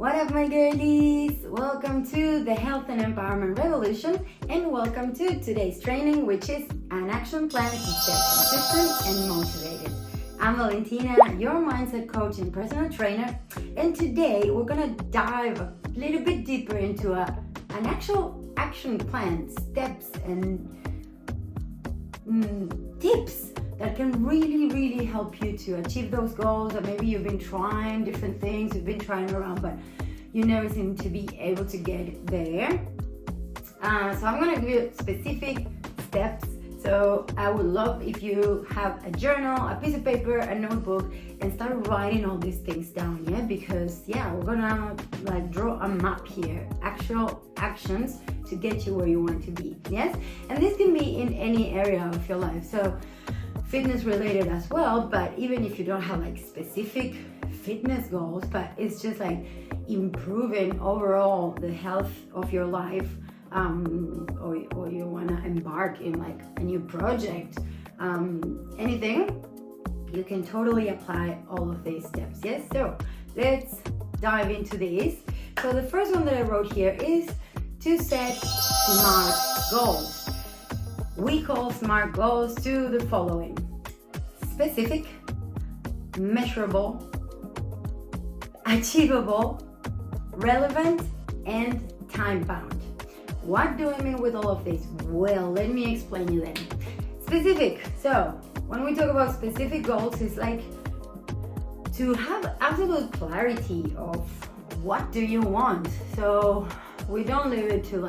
What up, my girlies? Welcome to the Health and Empowerment Revolution, and welcome to today's training, which is an action plan to stay consistent and motivated. I'm Valentina, your mindset coach and personal trainer, and today we're gonna dive a little bit deeper into an actual action plan, steps and tips that can really help you to achieve those goals. That maybe you've been trying different things, you've been trying around, but you never seem to be able to get there. So I'm gonna give you specific steps. So I would love if you have a journal, a piece of paper, a notebook, and start writing all these things down, because we're gonna draw a map here, actual actions to get you where you want to be, yes? And this can be in any area of your life, so fitness related as well, but even if you don't have specific fitness goals, but it's just improving overall the health of your life, or you want to embark in a new project, anything, you can totally apply all of these steps, yes? So let's dive into these. So the first one that I wrote here is to set SMART goals. We call SMART goals to the following: specific, measurable, achievable, relevant, and time-bound. What do I mean with all of this? Well, let me explain you then. Specific. So when we talk about specific goals, it's to have absolute clarity of what do you want. So we don't leave it to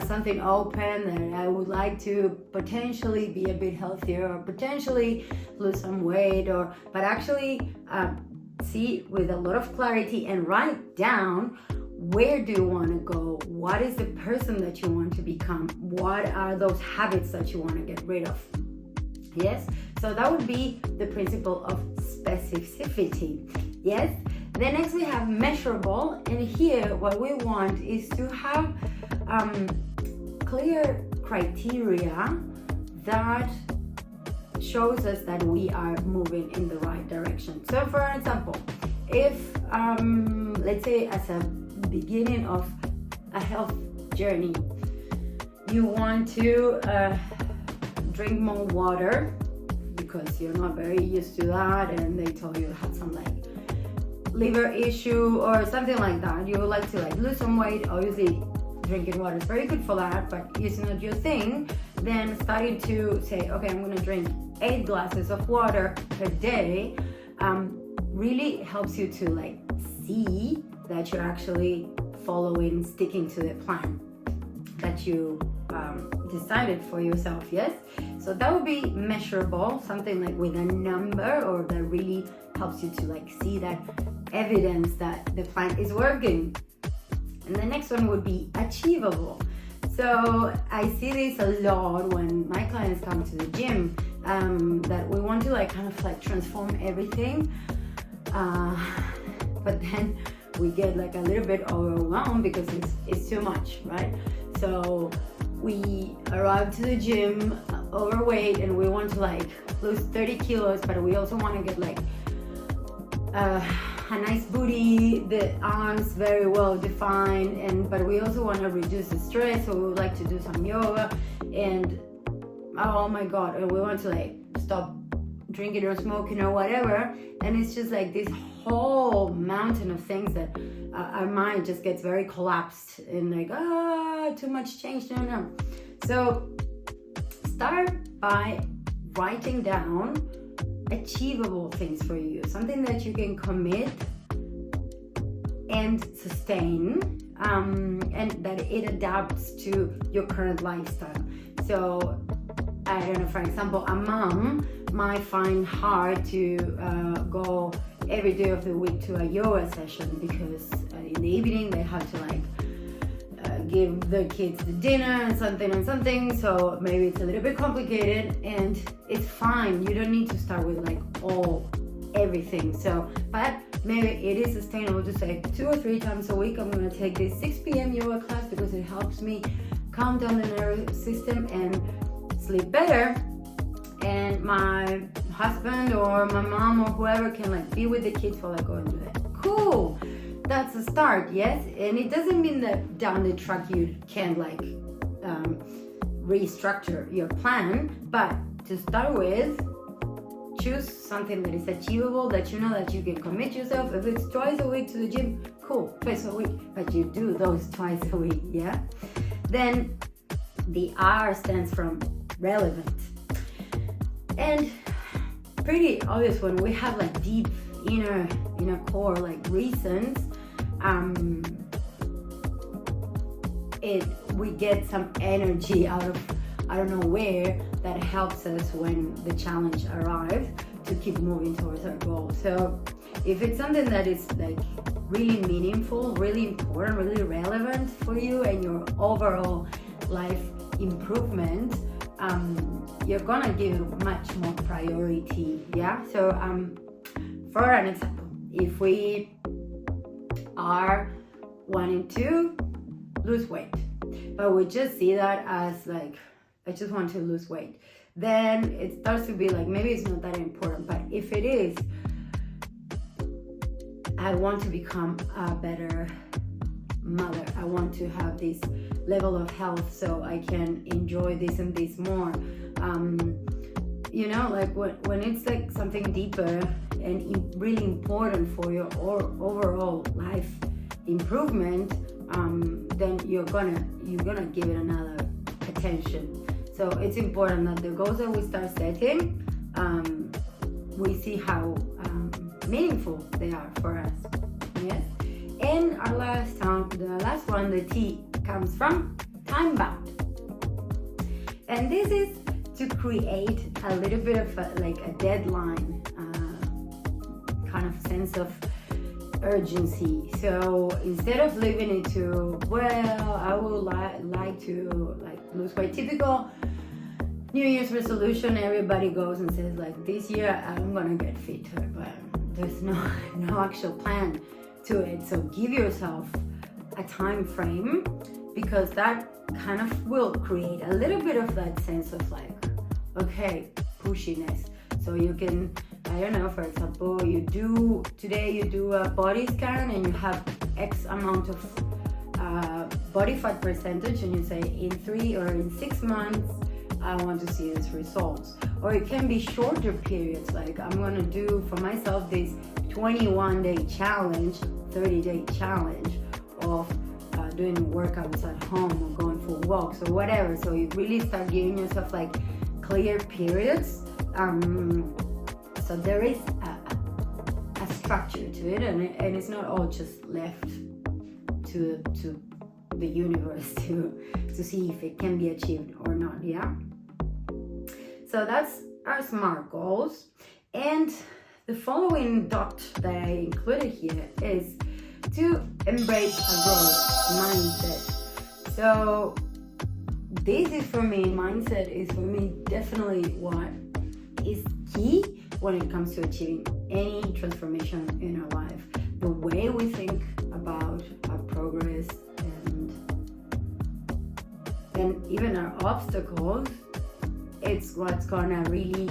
something open that I would like to potentially be a bit healthier or potentially lose some weight, but actually see with a lot of clarity and write down, where do you want to go? What is the person that you want to become? What are those habits that you want to get rid of? Yes, so that would be the principle of specificity. Yes, then next we have measurable, and here what we want is to have clear criteria that shows us that we are moving in the right direction. So for example, if let's say as a beginning of a health journey, you want to drink more water because you're not very used to that, and they told you have some liver issue or something like that, you would like to lose some weight. Obviously drinking water is very good for that, but it's not your thing. Then starting to say, okay, I'm gonna drink 8 glasses of water per day, really helps you to see that you're actually sticking to the plan that you decided for yourself, yes? So that would be measurable, something with a number, or that really helps you to see that evidence that the plan is working. And the next one would be achievable. So I see this a lot when my clients come to the gym, that we want to transform everything, but then we get a little bit overwhelmed because it's too much, right? So we arrive to the gym overweight and we want to lose 30 kilos, but we also want to get a nice booty, the arms very well defined, but we also want to reduce the stress, so we would like to do some yoga, and oh my god, and we want to stop drinking or smoking or whatever, and it's just this whole mountain of things that our mind just gets very collapsed and too much change, no. So start by writing down achievable things for you, something that you can commit and sustain, and that it adapts to your current lifestyle. So I don't know, for example, a mom might find hard to go every day of the week to a yoga session because in the evening they have to give the kids the dinner and something, so maybe it's a little bit complicated, and it's fine. You don't need to start with everything. So, but maybe it is sustainable to say 2 or 3 times a week I'm going to take this 6 p.m. yoga class because it helps me calm down the nervous system and sleep better, and my husband or my mom or whoever can be with the kids while I go and do that. Cool. that's a start, yes? And it doesn't mean that down the track you can like restructure your plan, but to start with, choose something that is achievable, that you know that you can commit yourself. If it's twice a week to the gym, cool, twice a week, but you do those twice a week, yeah? Then the R stands from relevant. And pretty obvious when we have like deep inner core like reasons, we get some energy out of I don't know where that helps us when the challenge arrives to keep moving towards our goal. So if it's something that is like really meaningful, really important, really relevant for you and your overall life improvement, you're gonna give much more priority. Yeah. So for an example, if we are wanting to lose weight, but we just see that as like, I just want to lose weight, then it starts to be like, maybe it's not that important. But if it is, I want to become a better mother, I want to have this level of health so I can enjoy this and this more, like when it's like something deeper and really important for your overall life improvement, then you're gonna give it another attention. So it's important that the goals that we start setting, we see how meaningful they are for us. Yes. And the last one, the T, comes from time bound. And this is to create a little bit of a deadline, kind of sense of urgency. So instead of leaving it to, well, I would like to lose weight, typical New Year's resolution, everybody goes and says like, this year I'm gonna get fitter, but there's no actual plan to it. So give yourself a time frame, because that kind of will create a little bit of that sense of like, okay, pushiness. So you can, I don't know, for example, today you do a body scan and you have X amount of body fat percentage, and you say in 3 or in 6 months I want to see these results. Or it can be shorter periods, like I'm gonna do for myself this 21-day challenge, 30-day challenge of doing workouts at home or going for walks or whatever. So you really start giving yourself like clear periods. So there is a structure to it, and it's not all just left to the universe to see if it can be achieved or not. Yeah. So that's our SMART goals. And the following dot that I included here is to embrace a growth mindset. So this is for me, mindset is for me definitely what is key when it comes to achieving any transformation in our life. The way we think about our progress and even our obstacles, it's what's gonna really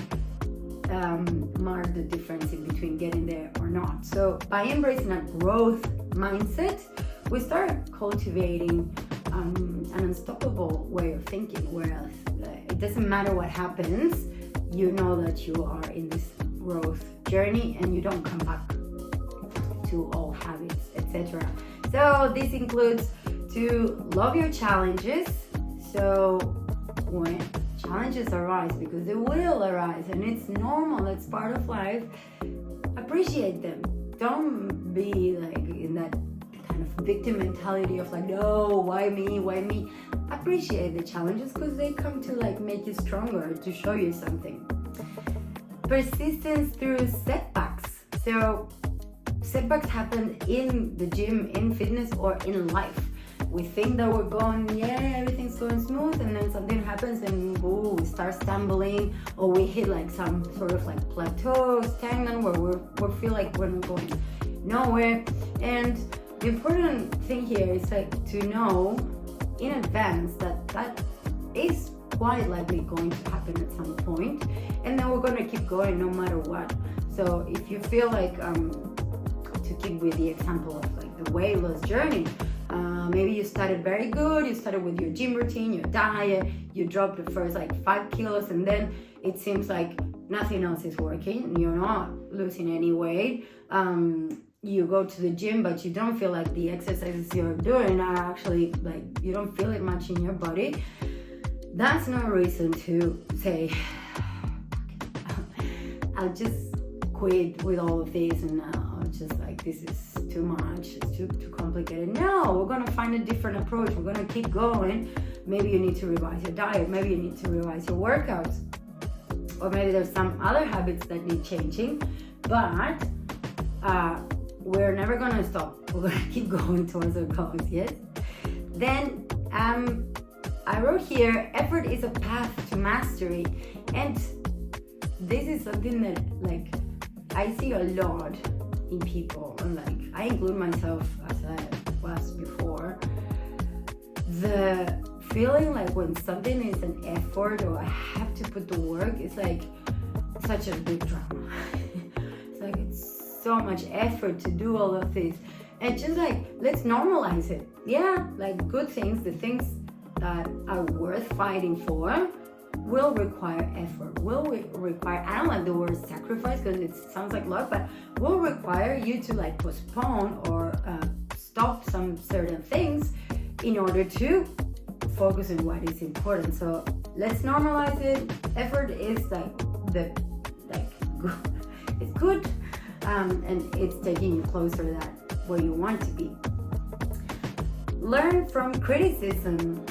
mark the difference in between getting there or not. So by embracing a growth mindset, we start cultivating an unstoppable way of thinking, whereas it doesn't matter what happens, you know that you are in this growth journey and you don't come back to old habits, etc. So this includes to love your challenges. So when challenges arise, because they will arise and it's normal, it's part of life, appreciate them. Don't be like in that kind of victim mentality of like, no, why me? Appreciate the challenges, because they come to like make you stronger, to show you something. Persistence through setbacks. So setbacks happen in the gym, in fitness, or in life. We think that we're going, everything's going smooth, and then something happens and we start stumbling, or we hit like some sort of like plateau, stagnant, where we feel like we're not going nowhere. And the important thing here is like to know in advance that is quite likely going to happen at some point, and then we're going to keep going no matter what. So if you feel like to keep with the example of like the weight loss journey. Maybe you started very good, you started with your gym routine, your diet, you dropped the first like 5 kilos, and then it seems like nothing else is working, you're not losing any weight. You go to the gym, but you don't feel like the exercises you're doing are actually like, you don't feel it much in your body. That's no reason to say, I'll just quit with all of this and I'll just like, this is too much, it's too complicated. No, we're gonna find a different approach. We're gonna keep going. Maybe you need to revise your diet, maybe you need to revise your workouts, or maybe there's some other habits that need changing, but we're never gonna stop. We're gonna keep going towards our goals, yes? Then I wrote here, effort is a path to mastery. And this is something that like I see a lot in people, and like I include myself as I was before. The feeling like when something is an effort or I have to put the work, it's like such a big drama. It's like it's so much effort to do all of this, and just like let's normalize it. Yeah, like good things, the things that are worth fighting for will require effort, will require, I don't like the word sacrifice because it sounds like love, but will require you to like postpone or stop some certain things in order to focus on what is important. So let's normalize it. Effort is like it's good, and it's taking you closer to that where you want to be. Learn from criticism.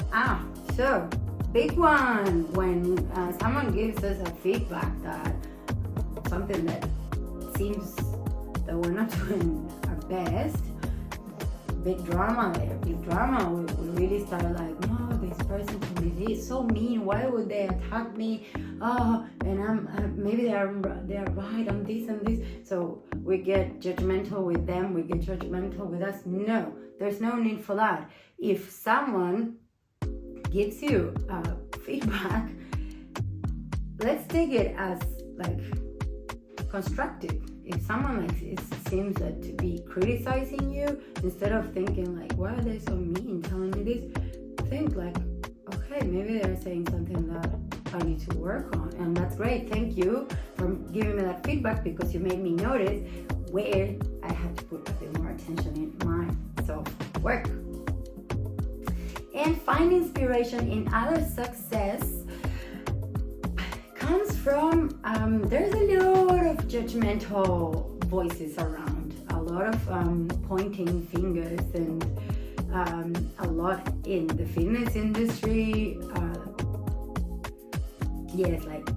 So big one, when someone gives us a feedback that something that seems that we're not doing our best, big drama there, big drama. We really start like, no, this person told me this, so mean, why would they attack me? And maybe they are right on this and this. So we get judgmental with them, we get judgmental with us. No, there's no need for that. If someone gives you feedback, let's take it as like constructive. If someone like it seems that to be criticizing you, instead of thinking like, why are they so mean telling me this, think like, okay, maybe they're saying something that I need to work on, and that's great. Thank you for giving me that feedback because you made me notice where I have to put a bit more attention in my self-work. And find inspiration in other success comes from, there's a lot of judgmental voices around, a lot of pointing fingers, and a lot in the fitness industry, yes, like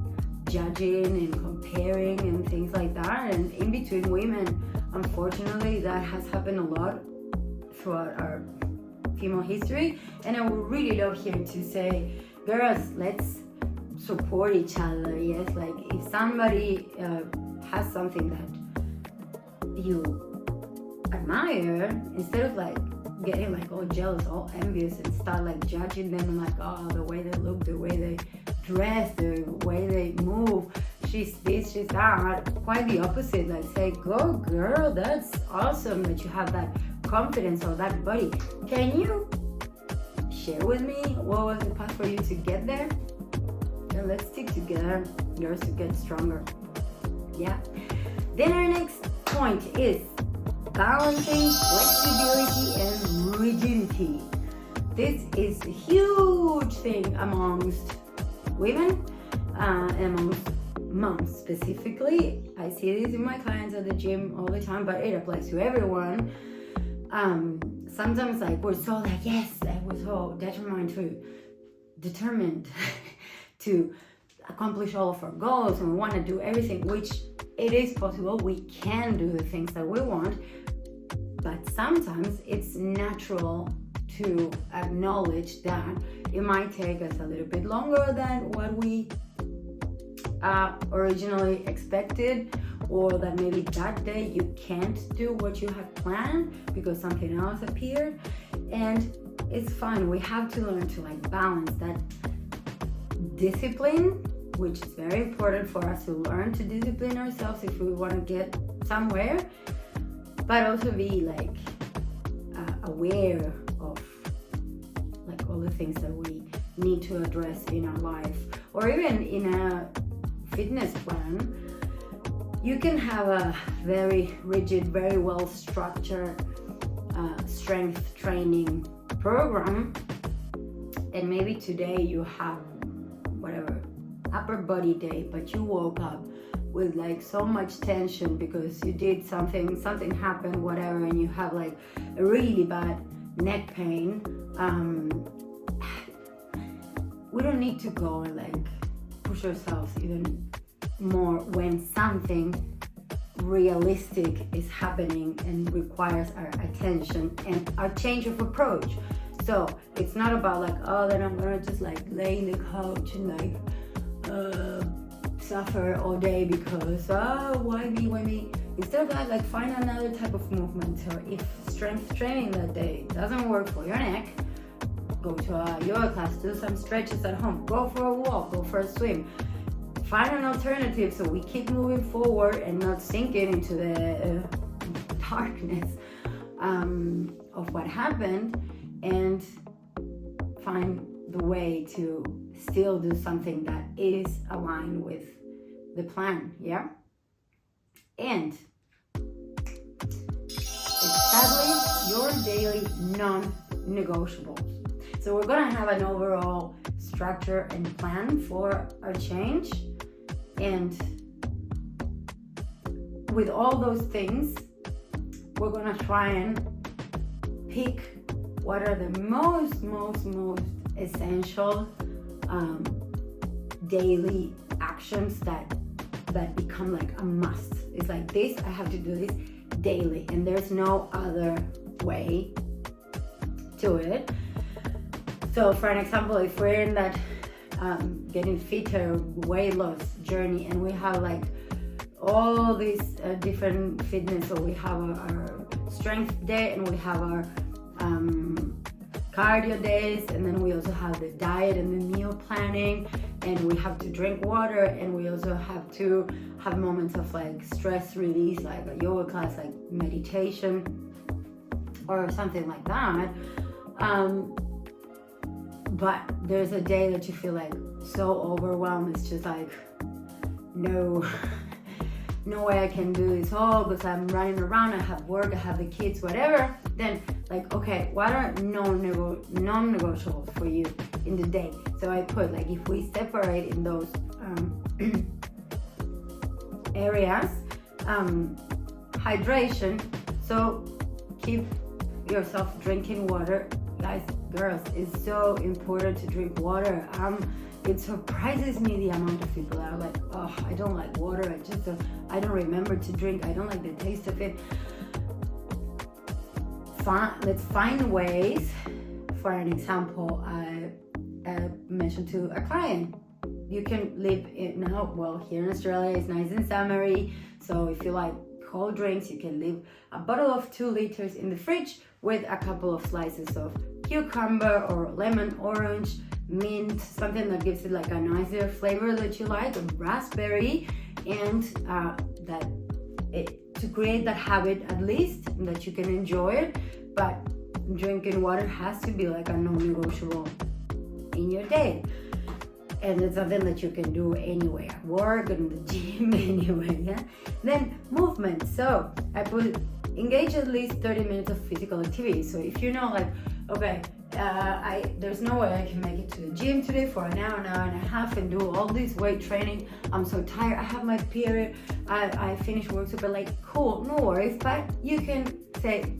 judging and comparing and things like that. And in between women, unfortunately, that has happened a lot throughout our female history. And I would really love here to say, girls, let's support each other. Yes, like if somebody has something that you admire, instead of like getting like all jealous, all envious, and start like judging them and like, oh, the way they look, the way they dress, the way they move, she's this, she's that. Quite the opposite. Like say, go girl, that's awesome that you have that confidence or that body. Can you share with me what was the path for you to get there? And let's stick together, girls, to get stronger. Yeah. Then our next point is balancing flexibility and rigidity. This is a huge thing amongst women, amongst moms specifically. I see this in my clients at the gym all the time, but it applies to everyone. Sometimes like we're so like, yes, we're so determined to accomplish all of our goals, and we want to do everything, which it is possible. We can do the things that we want, but sometimes it's natural to acknowledge that it might take us a little bit longer than what we originally expected, or that maybe that day you can't do what you had planned because something else appeared. And it's fine. We have to learn to like balance that discipline, which is very important for us to learn to discipline ourselves if we want to get somewhere, but also be like aware of like all the things that we need to address in our life, or even in a fitness plan, you can have a very rigid, very well structured strength training program, and maybe today you have whatever upper body day, but you woke up with like so much tension because you did something happened, whatever, and you have like a really bad neck pain. We don't need to go and like push ourselves even more when something realistic is happening and requires our attention and our change of approach. So it's not about like, oh, then I'm gonna just like lay in the couch and like suffer all day because why me. Instead of that, like find another type of movement. So if strength training that day doesn't work for your neck, go to a yoga class, do some stretches at home, go for a walk, go for a swim. Find an alternative so we keep moving forward and not sinking into the darkness of what happened, and find the way to still do something that is aligned with the plan, yeah? And establish your daily non-negotiables. So we're gonna have an overall structure and plan for our change, and with all those things, we're gonna try and pick what are the most essential daily actions that become like a must. It's like this, I have to do this daily, and there's no other way to it. So for an example, if we're in that getting fitter, weight loss journey, and we have like all these different fitness, so we have our strength day, and we have our cardio days, and then we also have the diet and the meal planning, and we have to drink water, and we also have to have moments of like stress release, like a yoga class, like meditation or something like that. But there's a day that you feel like so overwhelmed, it's just like no way I can do this all because I'm running around, I have work, I have the kids, whatever. Then like, okay, what are non-negotiables for you in the day? So I put like, if we separate in those areas, hydration, so keep yourself drinking water. Guys, girls, it's so important to drink water. It surprises me the amount of people that are like, oh, I don't like water, I don't remember to drink, I don't like the taste of it. Let's find ways. For an example, I mentioned to a client, you can live in now, well, here in Australia it's nice and summery, so if you like cold drinks, you can leave a bottle of 2 liters in the fridge with a couple of slices of cucumber or lemon, orange, mint, something that gives it like a nicer flavor that you like, a raspberry, and to create that habit at least that you can enjoy it. But drinking water has to be like a non-negotiable in your day, and it's something that you can do anywhere, at work, in the gym, anywhere. Yeah. Then movement. So I put engage at least 30 minutes of physical activity. So if you know, like, okay, there's no way I can make it to the gym today for an hour and a half and do all this weight training. I'm so tired. I have my period. I finished work super late. Cool, no worries. But you can say,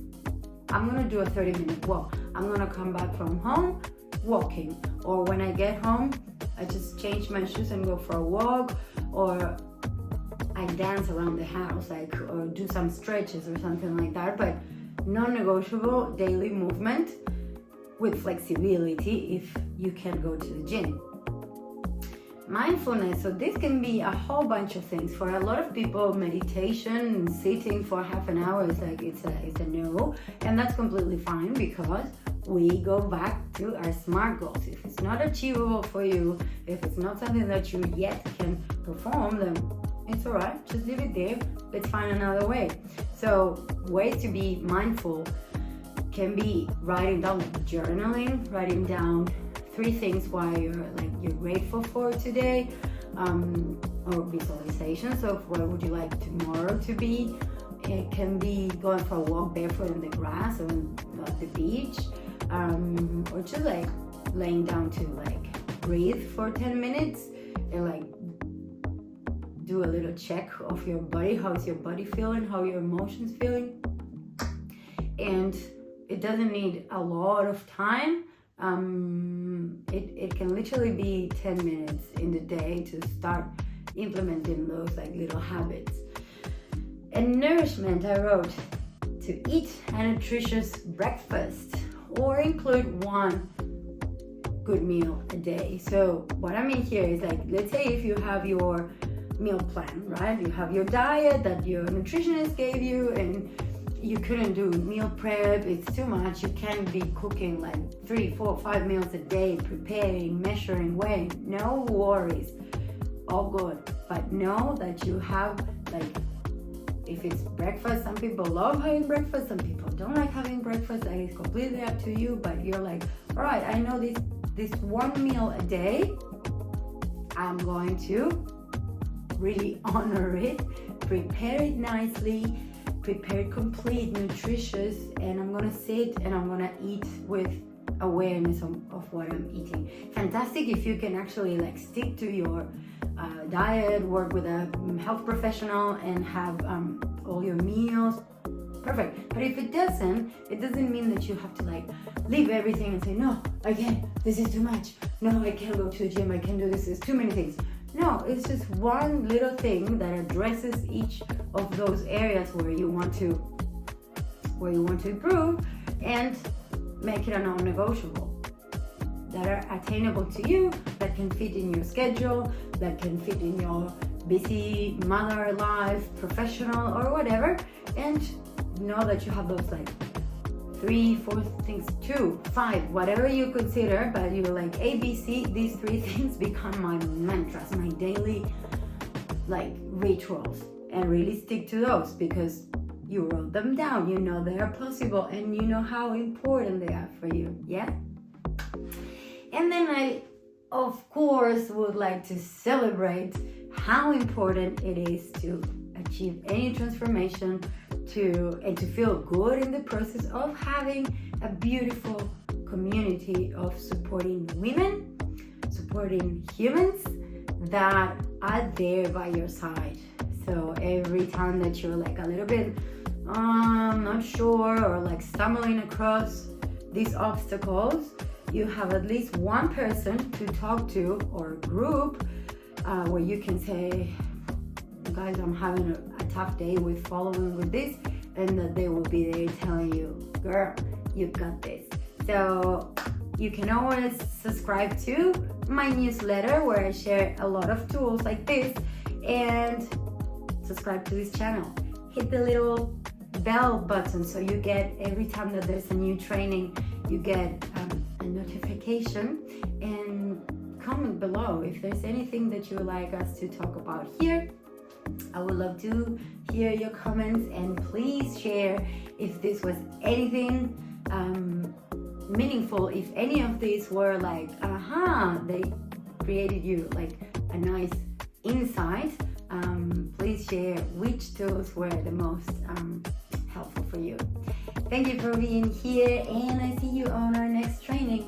I'm gonna do a 30-minute walk. I'm gonna come back from home walking, or when I get home, I just change my shoes and go for a walk, or I dance around the house, like, or do some stretches or something like that. But non-negotiable daily movement with flexibility if you can go to the gym. Mindfulness, so this can be a whole bunch of things. For a lot of people, meditation, sitting for half an hour is like, it's a no, and that's completely fine, because we go back to our SMART goals. If it's not achievable for you, if it's not something that you yet can perform, then it's all right, just leave it there. Let's find another way. So ways to be mindful can be writing down, like journaling, writing down 3 things why you're grateful for today, or visualizations of what would you like tomorrow to be. It can be going for a walk barefoot in the grass or at the beach, or just like laying down to like breathe for 10 minutes and like do a little check of your body. How's your body feeling? How your emotions feeling? And it doesn't need a lot of time. It can literally be 10 minutes in the day to start implementing those like little habits. And nourishment, I wrote to eat a nutritious breakfast or include 1 good meal a day. So what I mean here is like, let's say if you have your meal plan, right? You have your diet that your nutritionist gave you and you couldn't do meal prep, it's too much. You can't be cooking like 3, 4, 5 meals a day, preparing, measuring, weighing. No worries, all good. But know that you have like, if it's breakfast, some people love having breakfast, some people don't like having breakfast. That is completely up to you. But you're like, all right, I know this 1 meal a day, I'm going to really honor it, prepare it nicely, prepare it complete, nutritious, and I'm gonna sit and I'm gonna eat with awareness of what I'm eating. Fantastic if you can actually like stick to your diet, work with a health professional and have all your meals perfect. But if it doesn't mean that you have to like leave everything and say, no, I can't, this is too much, no, I can't go to the gym, I can't do this, there's too many things. No, it's just one little thing that addresses each of those areas where you want to improve and make it a non-negotiable that are attainable to you, that can fit in your schedule, that can fit in your busy mother life, professional or whatever, and know that you have those like 3, 4 things, 2, 5, whatever you consider, but you're like ABC, these 3 things become my mantras, my daily like rituals, and really stick to those because you wrote them down, you know they are possible, and you know how important they are for you, yeah? And then I, of course, would like to celebrate how important it is to achieve any transformation and to feel good in the process of having a beautiful community of supporting women, supporting humans that are there by your side. So every time that you're like a little bit not sure or like stumbling across these obstacles, you have at least one person to talk to or a group where you can say, guys, I'm having a tough day with following with this, and that they will be there telling you, girl, you got this. So you can always subscribe to my newsletter where I share a lot of tools like this, and subscribe to this channel. Hit the little bell button so you get, every time that there's a new training, you get a notification, and comment below if there's anything that you would like us to talk about here. I would love to hear your comments, and please share if this was anything meaningful, if any of these were like, they created you like a nice insight. Please share which tools were the most helpful for you. Thank you for being here, and I see you on our next training.